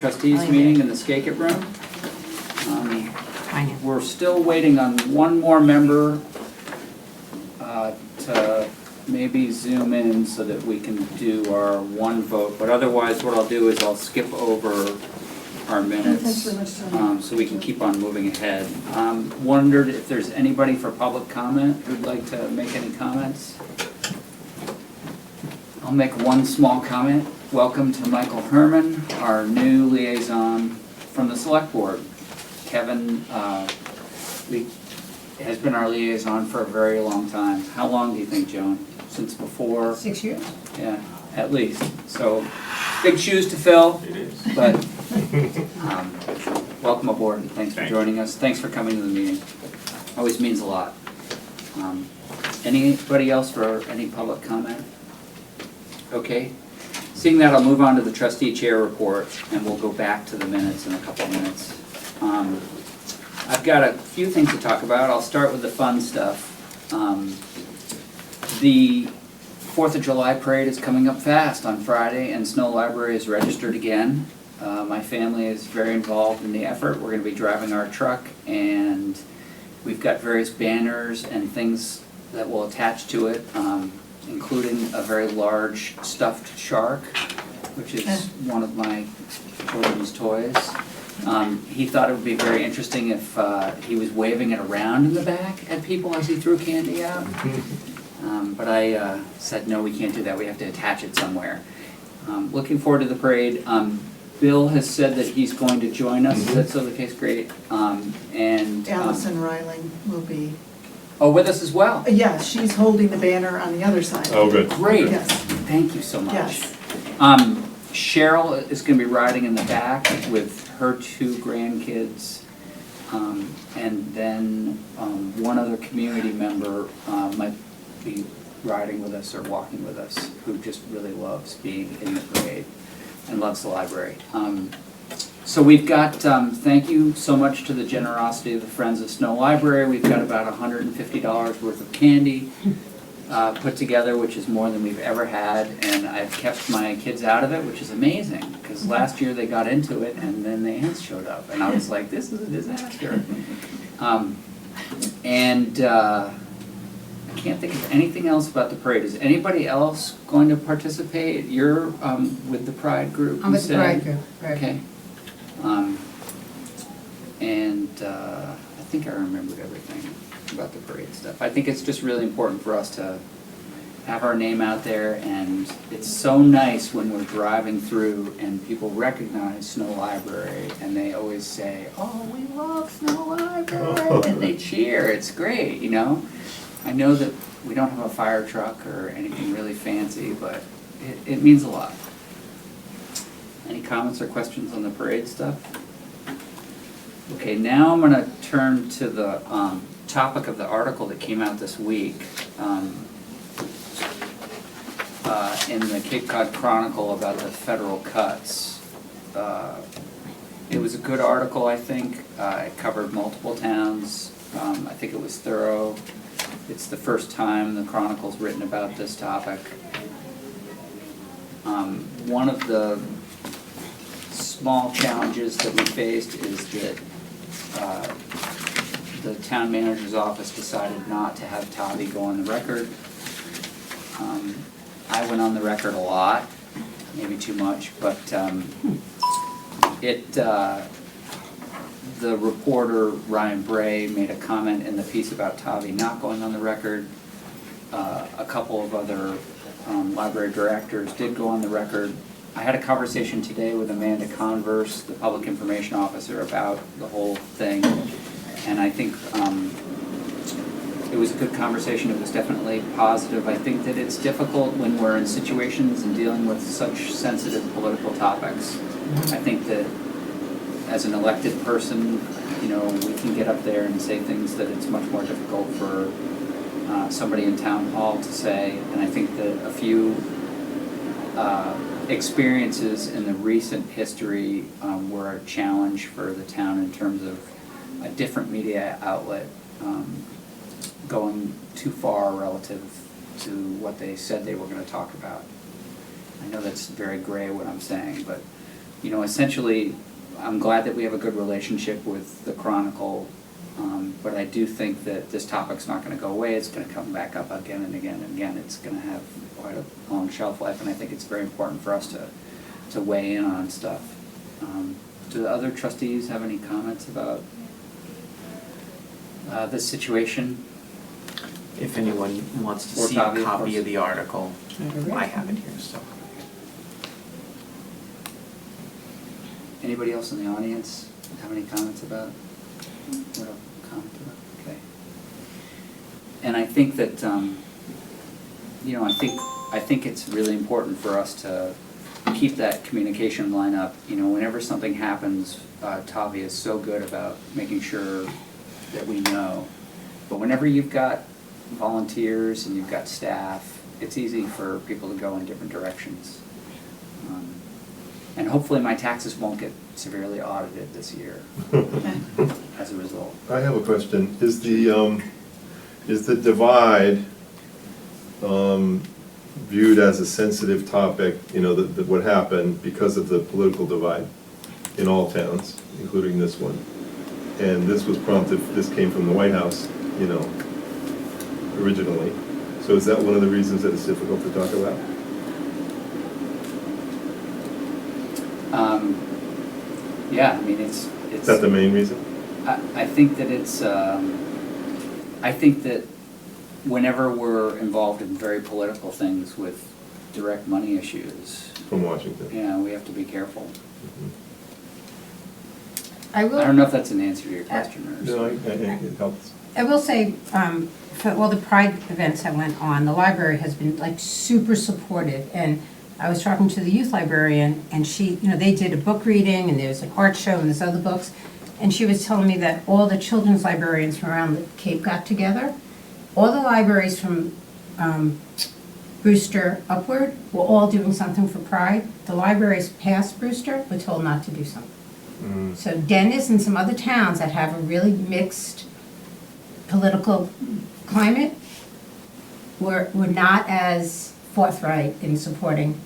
Trustees meeting in the Skakit room. We're still waiting on one more member to maybe zoom in so that we can do our one vote, but otherwise what I'll do is I'll skip over our minutes so we can keep on moving ahead. Wondered if there's anybody for public comment who'd like to make any comments. I'll make one small comment. Welcome to Michael Herman, our new liaison from the Select Board. Kevin has been our liaison for a very long time. How long do you think, Joan? Since before? 6 years. Yeah, at least. So, big shoes to fill. It is. But welcome aboard and thanks for joining us. Thanks for coming to the meeting. Always means a lot. Anybody else for any public comment? Okay. Seeing that, I'll move on to the trustee chair report and we'll go back to the minutes in a couple of minutes. I've got a few things to talk about. I'll start with the fun stuff. The 4th of July parade is coming up fast on Friday and Snow Library is registered again. My family is very involved in the effort. We're going to be driving our truck and we've got various banners and things that will attach to it, including a very large stuffed shark, which is one of my children's toys. He thought it would be very interesting if he was waving it around in the back at people as he threw candy out. But I said, no, we can't do that. We have to attach it somewhere. Looking forward to the parade. Bill has said that he's going to join us. Is that still the case? Great. And Allison Reiling will be. Oh, with us as well? Yeah, she's holding the banner on the other side. Oh, good. Great. Yes. Thank you so much. Yes. Cheryl is going to be riding in the back with her 2 grandkids. And then one other community member might be riding with us or walking with us who just really loves being in the parade and loves the library. So we've got, thank you so much to the generosity of the Friends of Snow Library. We've got about $150 worth of candy put together, which is more than we've ever had, and I've kept my kids out of it, which is amazing, because last year they got into it and then the ants showed up, and I was like, this is a disaster. I can't think of anything else about the parade. Is anybody else going to participate? You're with the Pride group, I'm with the Pride group. Right. Okay. I think I remembered everything about the parade stuff. I think it's just really important for us to have our name out there, and it's so nice when we're driving through and people recognize Snow Library and they always say, oh, we love Snow Library, and they cheer. It's great, you know? I know that we don't have a fire truck or anything really fancy, but it means a lot. Any comments or questions on the parade stuff? Okay, now I'm going to turn to the topic of the article that came out this week in the Cape Cod Chronicle about the federal cuts. It was a good article, I think. It covered multiple towns. I think it was thorough. It's the first time the Chronicle's written about this topic. One of the small challenges that we faced is that the town manager's office decided not to have Tavi go on the record. I went on the record a lot, maybe too much, but the reporter Ryan Bray made a comment in the piece about Tavi not going on the record. A couple of other library directors did go on the record. I had a conversation today with Amanda Converse, the public information officer, about the whole thing, and I think it was a good conversation. It was definitely positive. I think that it's difficult when we're in situations and dealing with such sensitive political topics. I think that as an elected person, you know, we can get up there and say things that it's much more difficult for somebody in town hall to say, and I think that a few experiences in the recent history were a challenge for the town in terms of a different media outlet going too far relative to what they said they were going to talk about. I know that's very gray what I'm saying, but you know, essentially, I'm glad that we have a good relationship with the Chronicle, but I do think that this topic's not gonna go away. It's gonna come back up again and again and again. It's gonna have quite a long shelf life, and I think it's very important for us to weigh in on stuff. Do the other trustees have any comments about this situation? If anyone wants to Or see copy, a of copy course. of the article, I have it here, so. Anybody else in the audience have any comments about? Okay. And I think that, you know, I think it's really important for us to keep that communication line up. You know, whenever something happens, Tavi is so good about making sure that we know. But whenever you've got volunteers and you've got staff, it's easy for people to go in different directions. And hopefully my taxes won't get severely audited this year as a result. I have a question. Is the divide viewed as a sensitive topic, you know, what happened because of the political divide in all towns, including this one? And this came from the White House, you know, originally. So is that one of the reasons that it's difficult to talk about? Yeah, I mean, it's. Is that the main reason? I think that it's, I think that whenever we're involved in very political things with direct money issues, From Washington? yeah, we have to be careful. Mhm. I I will, don't know if that's an answer to your question or. No, it helps. I will say, for all the Pride events that went on, the library has been like super supportive. And I was talking to the youth librarian, and she, you know, they did a book reading, and there's an art show, and there's other books. And she was telling me that all the children's librarians from around the Cape got together. All the libraries from Brewster upward were all doing something for Pride. The libraries past Brewster were told not to do something. Mm. So Dennis and some other towns that have a really mixed political climate were not as forthright in supporting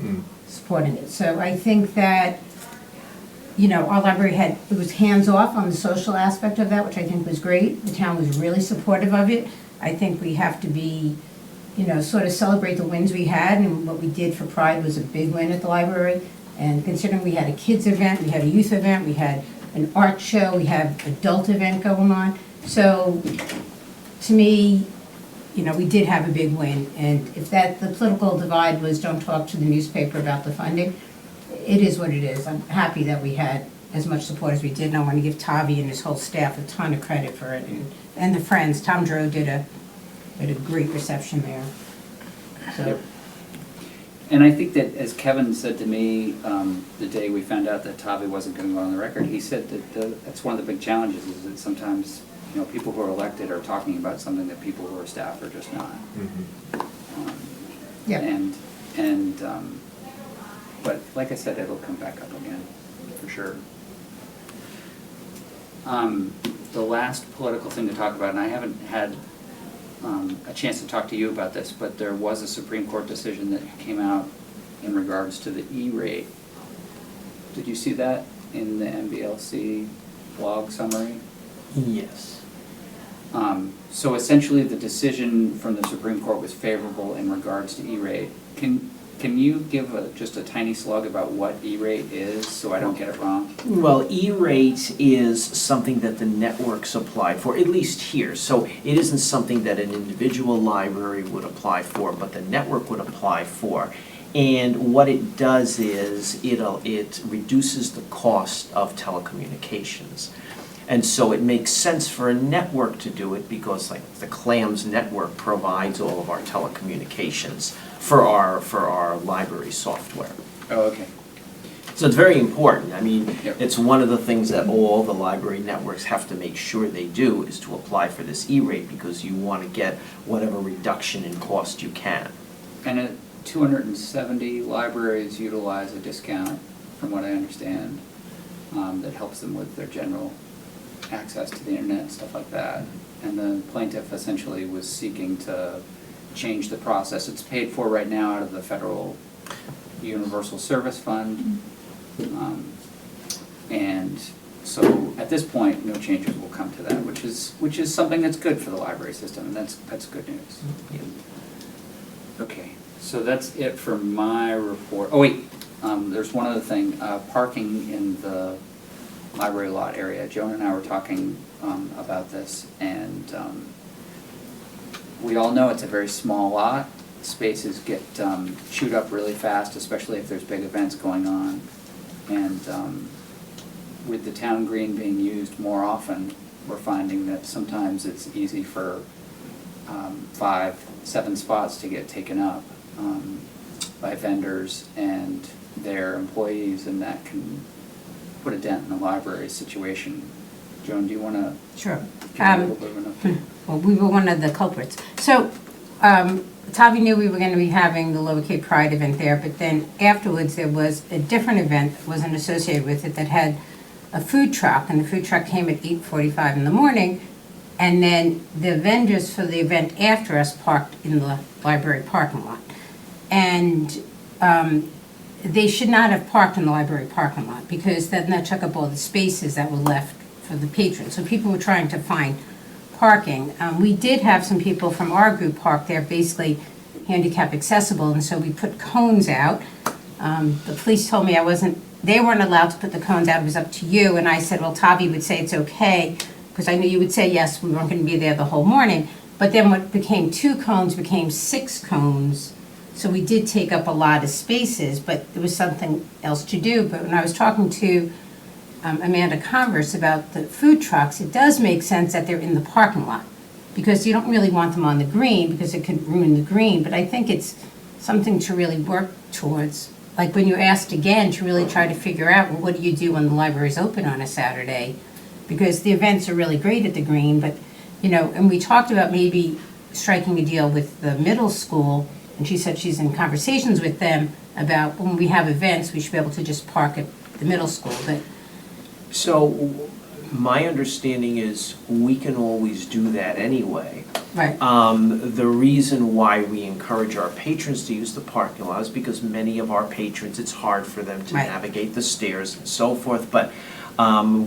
it. So I think that, you know, our library it was hands-off on the social aspect of that, which I think was great. The town was really supportive of it. I think we have to be, you know, sort of celebrate the wins we had, and what we did for Pride was a big win at the library. And considering we had a kids event, we had a youth event, we had an art show, we have adult event going on. So, to me, you know, we did have a big win. And if the political divide was don't talk to the newspaper about the funding, it is what it is. I'm happy that we had as much support as we did, and I want to give Tavi and his whole staff a ton of credit for it. And the Friends, Tom Dro did a great reception there. So. Yep. And I think that, as Kevin said to me the day we found out that Tavi wasn't going to go on the record, he said that that's one of the big challenges, is that sometimes, you know, people who are elected are talking about something that people who are staff are just not. Mhm. Yeah. But like I said, it'll come back up again, for sure. The last political thing to talk about, and I haven't had a chance to talk to you about this, but there was a Supreme Court decision that came out in regards to the E-rate. Did you see that in the MBLC blog summary? Yes. So essentially, the decision from the Supreme Court was favorable in regards to E-rate. Can you give just a tiny slug about what E-rate is, so I don't get it wrong? Well, E-rate is something that the networks apply for, at least here. So it isn't something that an individual library would apply for, but the network would apply for. And what it does is it reduces the cost of telecommunications. And so it makes sense for a network to do it because, like, the CLAMS network provides all of our telecommunications for our library software. Oh, okay. So it's very important. I mean, Yep. it's one of the things that all the library networks have to make sure they do is to apply for this E-rate, because you want to get whatever reduction in cost you can. And 270 libraries utilize a discount, from what I understand, that helps them with their general access to the internet and stuff like that. And the plaintiff essentially was seeking to change the process. It's paid for right now out of the Federal Universal Service Fund. And so at this point, no changes will come to that, which is something that's good for the library system, and that's good news. Okay, so that's it for my report. Oh, wait, there's one other thing, parking in the library lot area. Joan and I were talking about this, and we all know it's a very small lot. Spaces get chewed up really fast, especially if there's big events going on. And with the town green being used more often, we're finding that sometimes it's easy for 5, 7 spots to get taken up by vendors and their employees, and that can put a dent in the library situation. Joan, do you want to Sure. give a little bit of an update? Well, we were one of the culprits. So, Tavi knew we were going to be having the Lower Cape Pride event there, but then afterwards there was a different event that wasn't associated with it that had a food truck, and the food truck came at 8:45 in the morning, and then the vendors for the event after us parked in the library parking lot. And they should not have parked in the library parking lot, because then that took up all the spaces that were left for the patrons. So people were trying to find parking. We did have some people from our group park there, basically handicap accessible, and so we put cones out. The police told me they weren't allowed to put the cones out, it was up to you, and I said, well, Tavi would say it's okay, because I knew you would say yes, we weren't going to be there the whole morning. But then what became 2 cones became 6 cones, so we did take up a lot of spaces, but there was something else to do. But when I was talking to Amanda Converse about the food trucks, it does make sense that they're in the parking lot, because you don't really want them on the green, because it could ruin the green. But I think it's something to really work towards. Like when you're asked again to really try to figure out, well, what do you do when the library's open on a Saturday? Because the events are really great at the green, but, and we talked about maybe striking a deal with the middle school, and she said she's in conversations with them about when we have events, we should be able to just park at the middle school. But So, my understanding is we can always do that anyway. right. The reason why we encourage our patrons to use the parking lot is because many of our patrons, it's hard for them to Right. navigate the stairs and so forth, but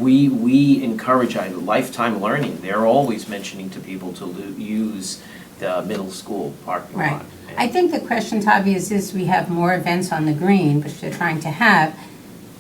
we encourage lifetime learning. They're always mentioning to people to use the middle school parking Right. lot. I think the question, Tavi, is we have more events on the green, which they're trying to have,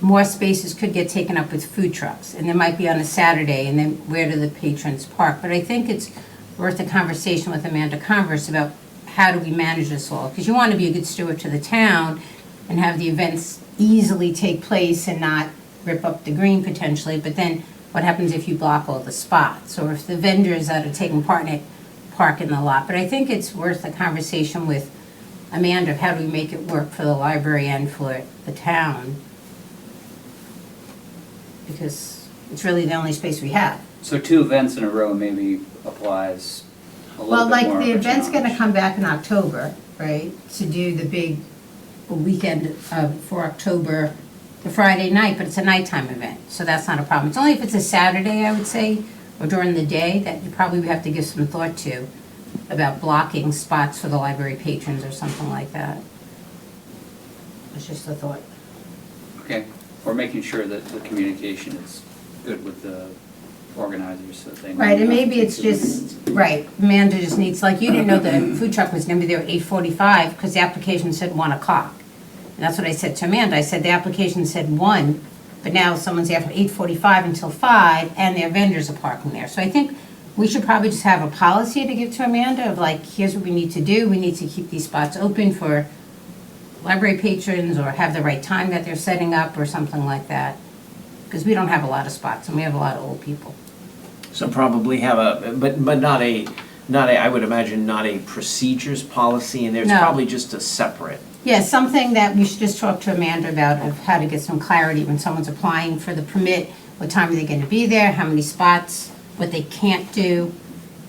more spaces could get taken up with food trucks, and there might be on a Saturday, and then where do the patrons park? But I think it's worth a conversation with Amanda Converse about how do we manage this all? Because you want to be a good steward to the town and have the events easily take place and not rip up the green potentially, but then what happens if you block all the spots? Or if the vendors that are taking part in it park in the lot? But I think it's worth a conversation with Amanda of how do we make it work for the library and for the town, because it's really the only space we have. So 2 events in a row maybe applies a Well, little bit like more of the a event's gonna challenge. come back in October, right, to do the big weekend for October, the Friday night, but it's a nighttime event, so that's not a problem. It's only if it's a Saturday, I would say, or during the day, that you probably would have to give some thought to about blocking spots for the library patrons or something like that. It's just a thought. Okay, or making sure that the communication is good with the organizers so that they know. Right, and not maybe to it's do it. just, right, Amanda just needs, like, you didn't know the food truck was gonna be there at 8:45, because the application said 1 o'clock. And that's what I said to Amanda, I said, the application said 1, but now someone's there from 8:45 until 5, and their vendors are parking there. So I think we should probably just have a policy to give to Amanda of like, here's what we need to do, we need to keep these spots open for library patrons, or have the right time that they're setting up, or something like that. Because we don't have a lot of spots, and we have a lot of old people. So probably have but not a, I would imagine, not a procedures policy, and there's No. probably just a separate. Yeah, something that we should just talk to Amanda about, of how to get some clarity when someone's applying for the permit, what time are they gonna be there, how many spots, what they can't do,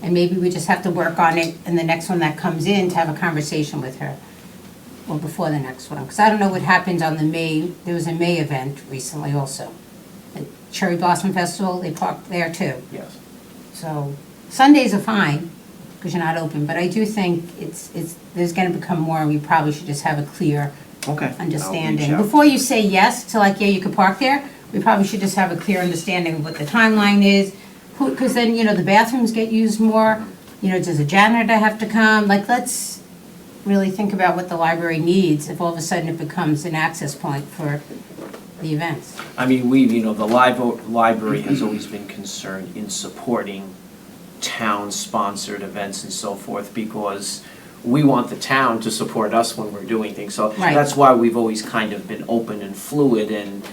and maybe we just have to work on it in the next one that comes in to have a conversation with her, or before the next one, because I don't know what happens on there was a May event recently also. The Cherry Blossom Festival, they parked there too. Yes. So Sundays are fine, because you're not open, but I do think there's gonna become more, and we probably should just have a clear Okay. understanding. I'll reach out. Before you say yes to like, yeah, you could park there, we probably should just have a clear understanding of what the timeline is. Because then, you know, the bathrooms get used more, you know, does a janitor have to come? Like, let's really think about what the library needs if all of a sudden it becomes an access point for the events. I mean, the library has always been concerned in supporting town-sponsored events and so forth, because we want the town to support us when we're doing things. So Right. that's why we've always kind of been open and fluid, and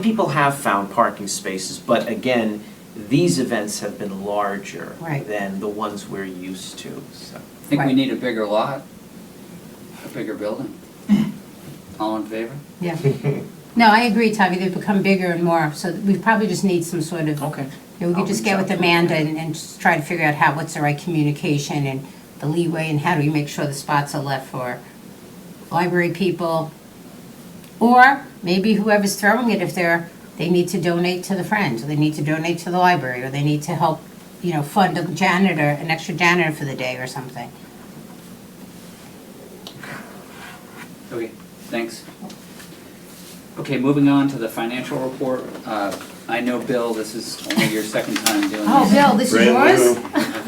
people have found parking spaces, but again, these events have been larger Right. than the ones we're used to, so. I think we Right. need a bigger lot, a bigger building. All in favor? Yeah. No, I agree, Tavi, they've become bigger and more, so we probably just need some sort of, Okay. you know, we I'll could just reach get out with to them. Amanda and just try to figure out what's the right communication and the leeway and how do we make sure the spots are left for library people. Or maybe whoever's throwing it, if they need to donate to the Friends, or they need to donate to the library, or they need to help, you know, fund a janitor, an extra janitor for the day or something. Okay, thanks. Okay, moving on to the financial report. I know, Bill, this is only your second time doing this. Oh, Bill, this is Brand yours?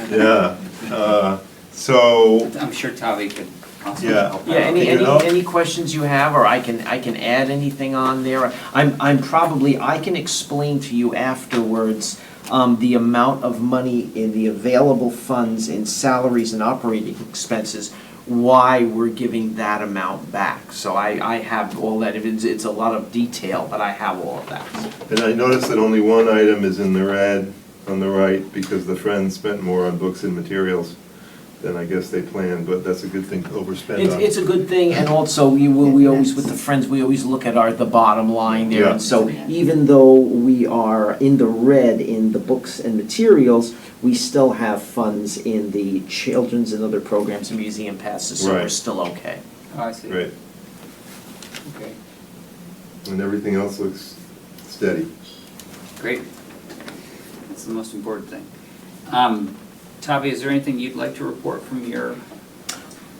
new. Yeah, so, I'm sure Tavi could also Yeah. help out. Yeah, any, You know? any questions you have, or I can add anything on there? I can explain to you afterwards, the amount of money in the available funds in salaries and operating expenses, why we're giving that amount back. So I have all that, it's a lot of detail, but I have all of that. and I noticed that only one item is in the red on the right, because the Friends spent more on books and materials than I guess they planned, but that's a good thing to overspend on. It's a good thing, and also, we always, with the Friends, we always look at the bottom line there. Yeah. And so even though we are in the red in the books and materials, we still have funds in the children's and other programs and museum passes, so we're Right. still okay. Oh, I see. Right, Okay, and everything else looks steady. great. That's the most important thing. Tavi, is there anything you'd like to report from your?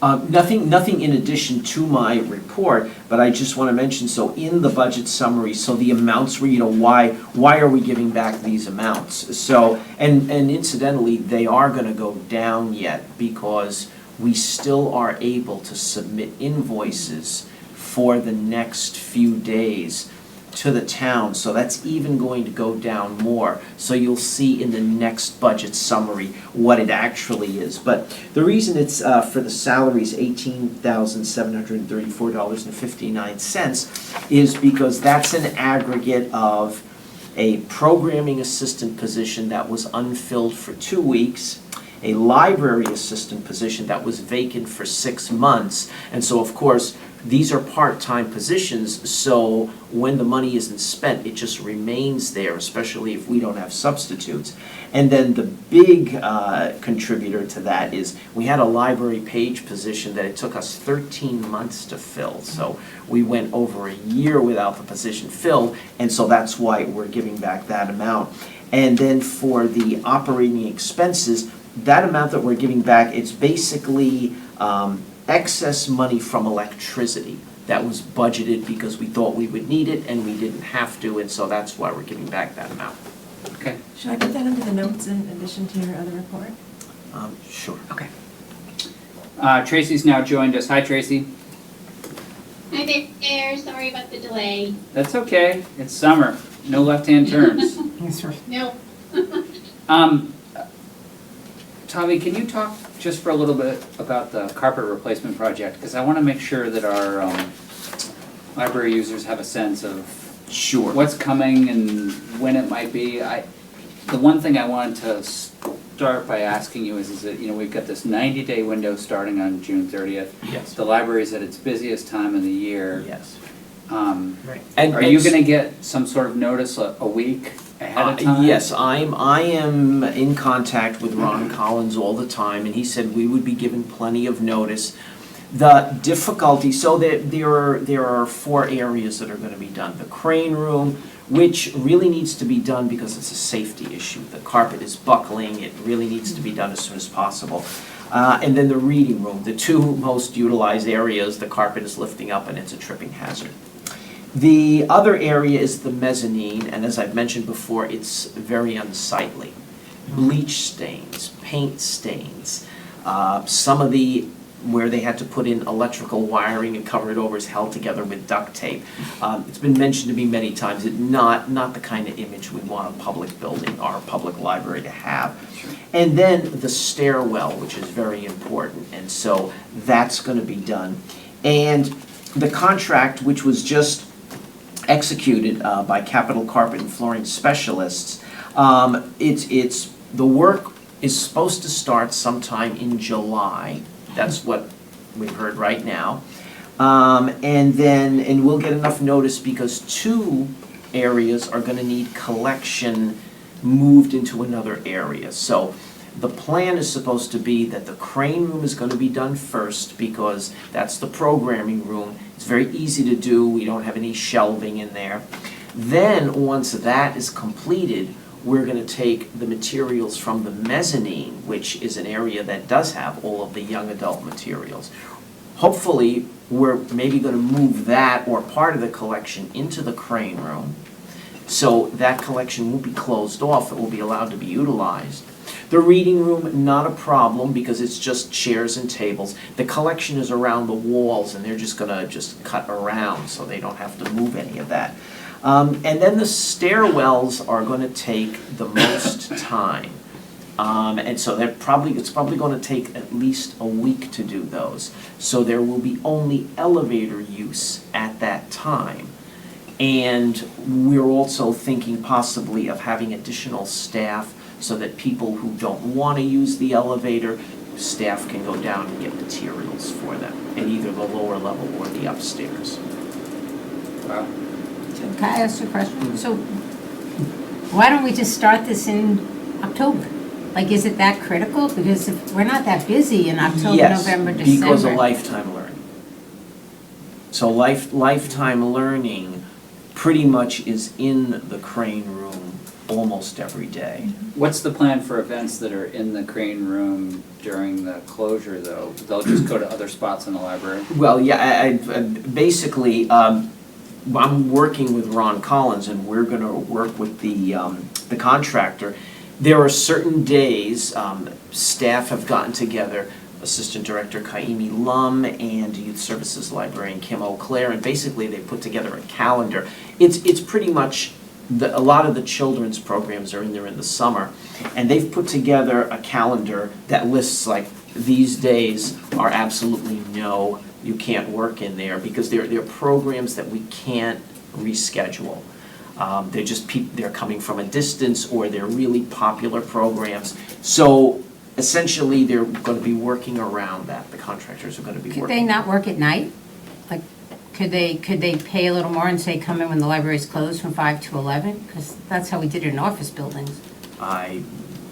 Nothing in addition to my report, but I just want to mention, so in the budget summary, so the amounts were, why are we giving back these amounts? So, and incidentally, they are going to go down yet because we still are able to submit invoices for the next few days to the town, so that's even going to go down more. So you'll see in the next budget summary what it actually is. But the reason it's for the salaries $18,734.59 is because that's an aggregate of a programming assistant position that was unfilled for 2 weeks, a library assistant position that was vacant for 6 months, and so of course these are part-time positions, so when the money isn't spent, it just remains there, especially if we don't have substitutes. And then the big contributor to that is we had a library page position that it took us 13 months to fill. So we went over a year without the position filled, and so that's why we're giving back that amount. And then for the operating expenses, that amount that we're giving back, it's basically excess money from electricity that was budgeted because we thought we would need it and we didn't have to, and so that's why we're giving back that amount. Okay. Should I put that into the notes in addition to your other report? Sure. Okay. Tracy's now joined us. Hi, Tracy. Hi there, sorry about the delay. That's okay. It's summer. No left-hand turns. No. Tavi, can you talk just for a little bit about the carpet replacement project? Because I want to make sure that our library users have a sense of Sure. what's coming and when it might be. The one thing I wanted to start by asking you is that, we've got this 90-day window starting on June 30th. Yes. The library's at its busiest time of the year. Yes. Right. And Are you going to get some sort of notice a week ahead of time? Yes, I am in contact with Ron Collins all the time, and he said we would be given plenty of notice. The difficulty, so there are 4 areas that are going to be done. The crane room, which really needs to be done because it's a safety issue. The carpet is buckling, it really needs to be done as soon as possible. And then the reading room, the 2 most utilized areas, the carpet is lifting up and it's a tripping hazard. The other area is the mezzanine, and as I've mentioned before, it's very unsightly. Bleach stains, paint stains, some of where they had to put in electrical wiring and cover it over is held together with duct tape. It's been mentioned to me many times, not the kind of image we want a public building or a public library to have. And then the stairwell, which is very important, and so that's gonna be done. And the contract, which was just executed by Capital Carpet and Flooring Specialists, the work is supposed to start sometime in July. That's what we've heard right now. And we'll get enough notice because 2 areas are gonna need collection moved into another area. So the plan is supposed to be that the crane room is gonna be done first because that's the programming room. It's very easy to do, we don't have any shelving in there. Then, once that is completed, we're gonna take the materials from the mezzanine, which is an area that does have all of the young adult materials. Hopefully, we're maybe gonna move that or part of the collection into the crane room. So that collection won't be closed off, it will be allowed to be utilized. The reading room, not a problem because it's just chairs and tables. The collection is around the walls and they're just gonna cut around so they don't have to move any of that. And then the stairwells are gonna take the most time. And so it's probably gonna take at least a week to do those. So there will be only elevator use at that time. And we're also thinking possibly of having additional staff so that people who don't want to use the elevator, staff can go down and get materials for them at either the lower level or the upstairs. Wow. Can I ask you a question? So why don't we just start this in October? Like, is it that critical? Because if we're not that busy in October, November, December. Yes, because of lifetime learning. So lifetime learning pretty much is in the crane room almost every day. What's the plan for events that are in the crane room during the closure, though? They'll just go to other spots in the library? Well, yeah, basically, I'm working with Ron Collins, and we're gonna work with the contractor. There are certain days, staff have gotten together, Assistant Director Kaimi Lum and Youth Services Librarian Kim O'Clair, and basically they put together a calendar. It's pretty much, a lot of the children's programs are in there in the summer, and they've put together a calendar that lists like, these days are absolutely no, you can't work in there, because they're programs that we can't reschedule. They're coming from a distance, or they're really popular programs. So essentially, they're going to be working around that. The contractors are going to be working. Could they not work at night? Like, could they pay a little more and say, come in when the library's closed from 5 to 11? Because that's how we did it in office buildings.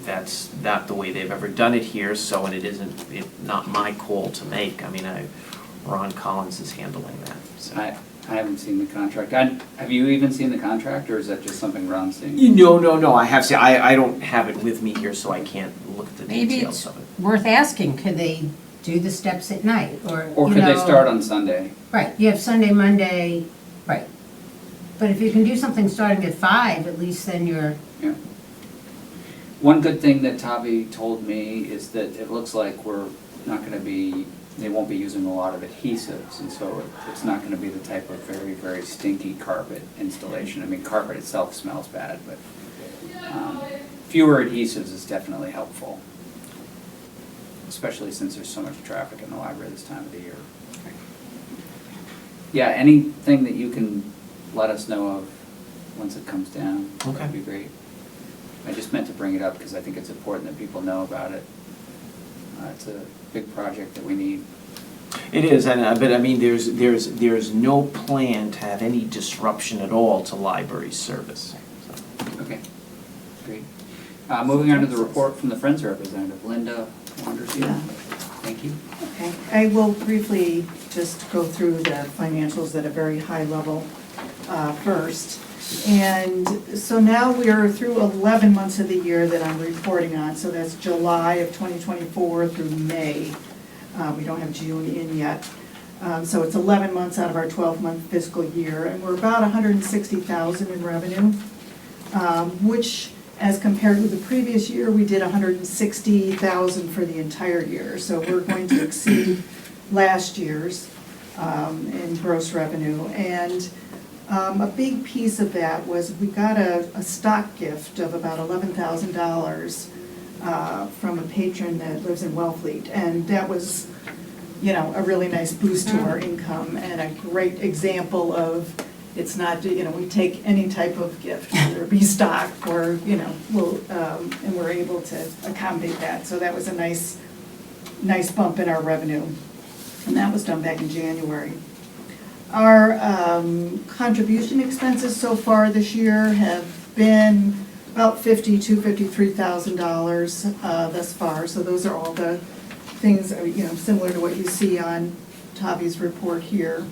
That's not the way they've ever done it here, so, and it's not my call to make. I mean, Ron Collins is handling that. So. I haven't seen the contract. Have you even seen the contract, or is that just something Ron's seeing? No, I have seen, I don't have it with me here, so I can't look at the details of it. Maybe it's worth asking, could they do the steps at night, or, Or could they start on Sunday? Right, you have Sunday, Monday, right. But if you can do something starting at 5, at least then you're... Yeah. One good thing that Tavi told me is that it looks like we're not going to be, they won't be using a lot of adhesives, and so it's not going to be the type of very, very stinky carpet installation. I mean, carpet itself smells bad, but fewer adhesives is definitely helpful, especially since there's so much traffic in the library this time of the year. Yeah, anything that you can let us know of once it comes down, Okay. would be great. I just meant to bring it up because I think it's important that people know about it. It's a big project that we need. It is, but I mean, there's no plan to have any disruption at all to library service. Okay, great. Moving on to the report from the Friends representative, Linda Wanderseal. Yeah. Thank you. Okay, I will briefly just go through the financials at a very high level first. And so now we are through 11 months of the year that I'm reporting on, so that's July of 2024 through May. We don't have June in yet. So it's 11 months out of our 12-month fiscal year, and we're about 160,000 in revenue, which, as compared with the previous year, we did 160,000 for the entire year. So we're going to exceed last year's in gross revenue. And a big piece of that was we got a stock gift of about $11,000 from a patron that lives in Wellfleet. And that was, you know, a really nice boost to our income and a great example of, it's not, you know, we take any type of gift, whether it be stock or, you know, and we're able to accommodate that. So that was a nice bump in our revenue. And that was done back in January. Our contribution expenses so far this year have been about $53,000 thus far. So those are all the things, you know, similar to what you see on Tavi's report here.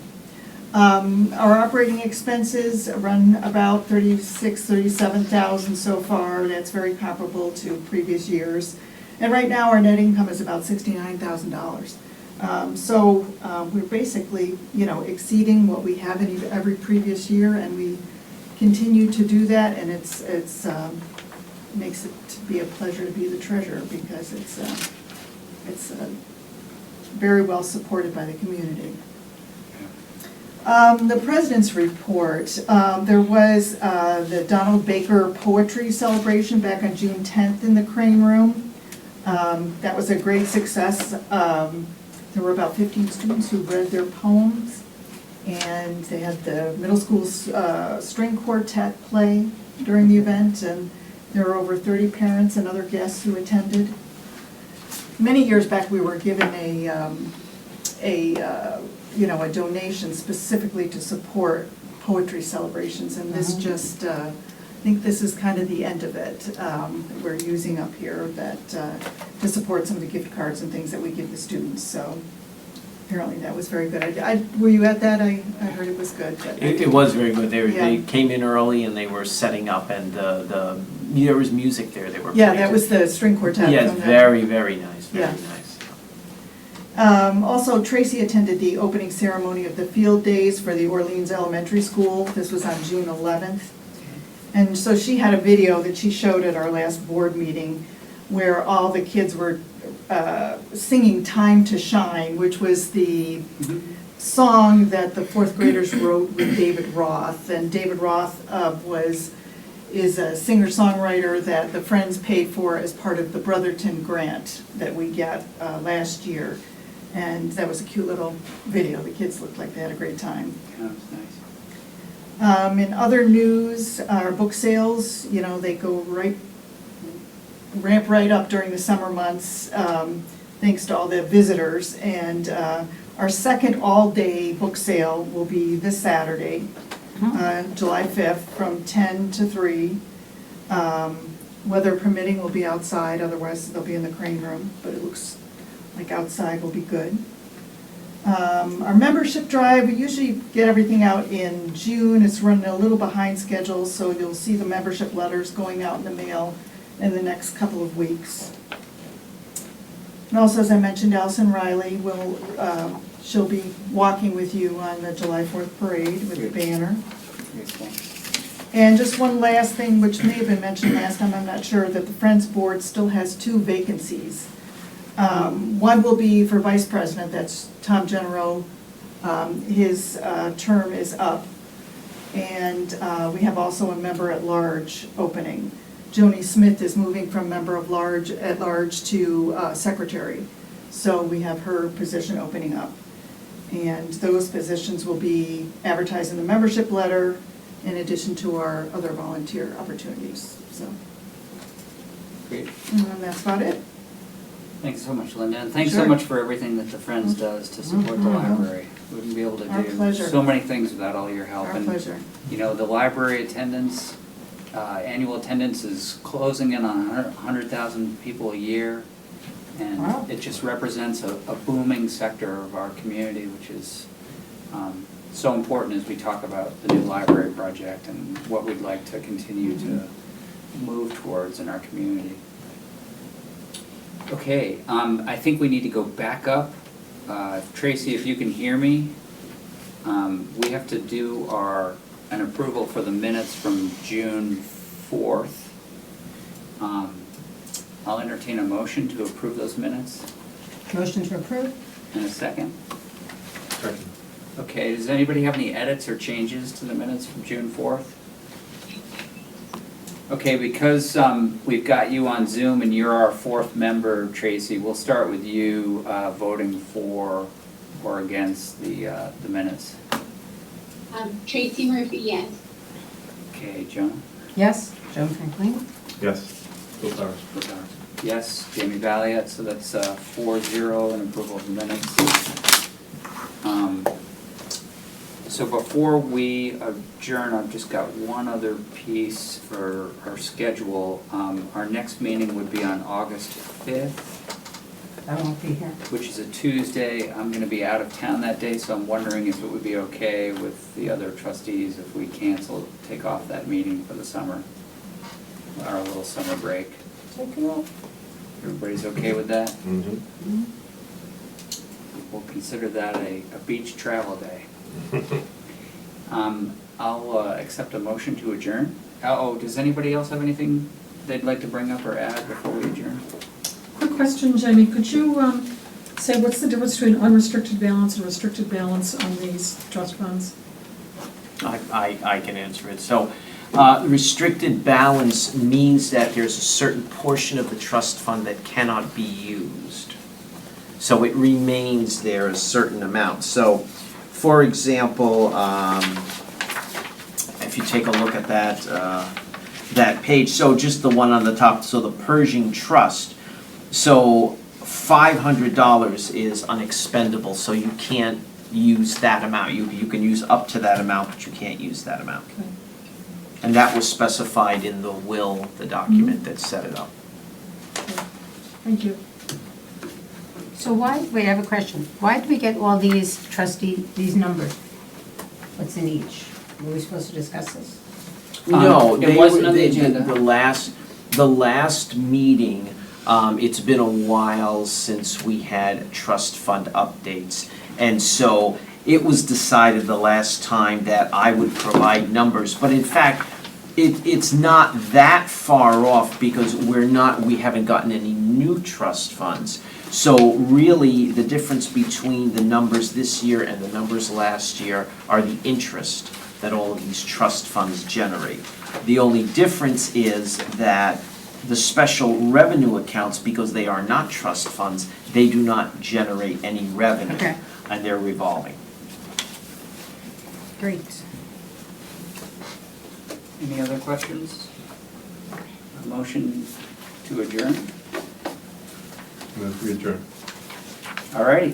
Our operating expenses run about $37,000 so far. That's very comparable to previous years. And right now, our net income is about $69,000. So we're basically, you know, exceeding what we have in every previous year, and we continue to do that, and it's makes it to be a pleasure to be the treasurer because it's very well supported by the community. The President's Report, there was the Donald Baker Poetry Celebration back on June 10th in the Crane Room. That was a great success. There were about 15 students who read their poems, and they had the middle school string quartet play during the event, and there were over 30 parents and other guests who attended. Many years back, we were given a donation specifically to support poetry celebrations, and this just, I think this is kind of the end of it. That we're using up here that to support some of the gift cards and things that we give the students. So apparently that was very good. Were you at that? I heard it was good. But It was very good. They Yeah. came in early and they were setting up, and there was music there. They were Yeah, playing. that was the string quartet. Yeah, from that. very, very nice, very Yeah. nice. Also, Tracy attended the opening ceremony of the field days for the Orleans Elementary School. This was on June 11th. And so she had a video that she showed at our last board meeting where all the kids were singing Time to Shine, which was the song that the fourth graders wrote with David Roth. And David Roth is a singer-songwriter that the Friends paid for as part of the Brotherton grant that we got last year. And that was a cute little video. The kids looked like they had a great time. Yeah, that was nice. In other news, our book sales, you know, they go ramp right up during the summer months, thanks to all the visitors. And our second all-day book sale will be this Saturday, July 5th, from 10 to 3. Weather permitting, we'll be outside, otherwise they'll be in the Crane Room, but it looks like outside will be good. Our membership drive, we usually get everything out in June. It's running a little behind schedule, so you'll see the membership letters going out in the mail in the next couple of weeks. And also, as I mentioned, Allison Riley she'll be walking with you on the July 4th parade with the banner. And just one last thing, which may have been mentioned last time, I'm not sure, that the Friends Board still has 2 vacancies. One will be for vice president, that's Tom Genero. His term is up. And we have also a member at large opening. Joni Smith is moving from member at large to secretary. So we have her position opening up. And those positions will be advertised in the membership letter in addition to our other volunteer opportunities. So, Great. and that's about it. Thanks so much, Linda, and thanks so Sure. much for everything that the Friends does to support the library. We wouldn't be able to Our do pleasure. so many things without all your help. Our And, pleasure. you know, the library attendance, annual attendance is closing in on 100,000 people a year. And Wow. it just represents a booming sector of our community, which is so important as we talk about the new library project and what we'd like to continue to move towards in our community. Okay, I think we need to go back up Tracy, if you can hear me, we have to do an approval for the minutes from June 4th. I'll entertain a motion to approve those minutes. Motion to approve? In a second. Second. Okay, does anybody have any edits or changes to the minutes from June 4th? Okay, because we've got you on Zoom and you're our fourth member, Tracy, we'll start with you voting for or against the minutes. Tracy Murphy, yes. Okay, Joan? Yes. Joan Franklin? Yes. Bill Powers. Yes, Jamie Valiant, so that's 4-0 in approval of the minutes. So before we adjourn, I've just got one other piece for our schedule. Our next meeting would be on August 5th, I won't be here. which is a Tuesday. I'm going to be out of town that day, so I'm wondering if it would be okay with the other trustees if we take off that meeting for the summer, our little summer break. Everybody's okay with that? Mm-hmm. We'll consider that a beach travel day. I'll accept a motion to adjourn. Oh, does anybody else have anything they'd like to bring up or add before we adjourn? Quick question, Jamie, could you say what's the difference between unrestricted balance and restricted balance on these trust funds? I can answer it. So, restricted balance means that there's a certain portion of the trust fund that cannot be used. So it remains there a certain amount. So, for example, if you take a look at that page, so just the one on the top, so the Pershing Trust, so $500 is unexpendable, so you can't use that amount. You can use up to that amount, but you can't use that amount. Okay. And that was specified in the will, the document that set it up. Thank you. So wait, I have a question. Why did we get all these these numbers? What's in each? Were we supposed to discuss this? No, it wasn't on the agenda. The last meeting, it's been a while since we had trust fund updates. And so it was decided the last time that I would provide numbers, but in fact, it's not that far off because we haven't gotten any new trust funds. So really, the difference between the numbers this year and the numbers last year are the interest that all of these trust funds generate. The only difference is that the special revenue accounts, because they are not trust funds, they do not generate any revenue. Okay. And they're revolving. Great. Any other questions? A motion to adjourn? Move we adjourn. All righty.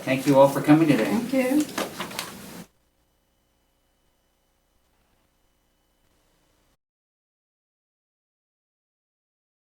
Thank you all for coming today. Thank you.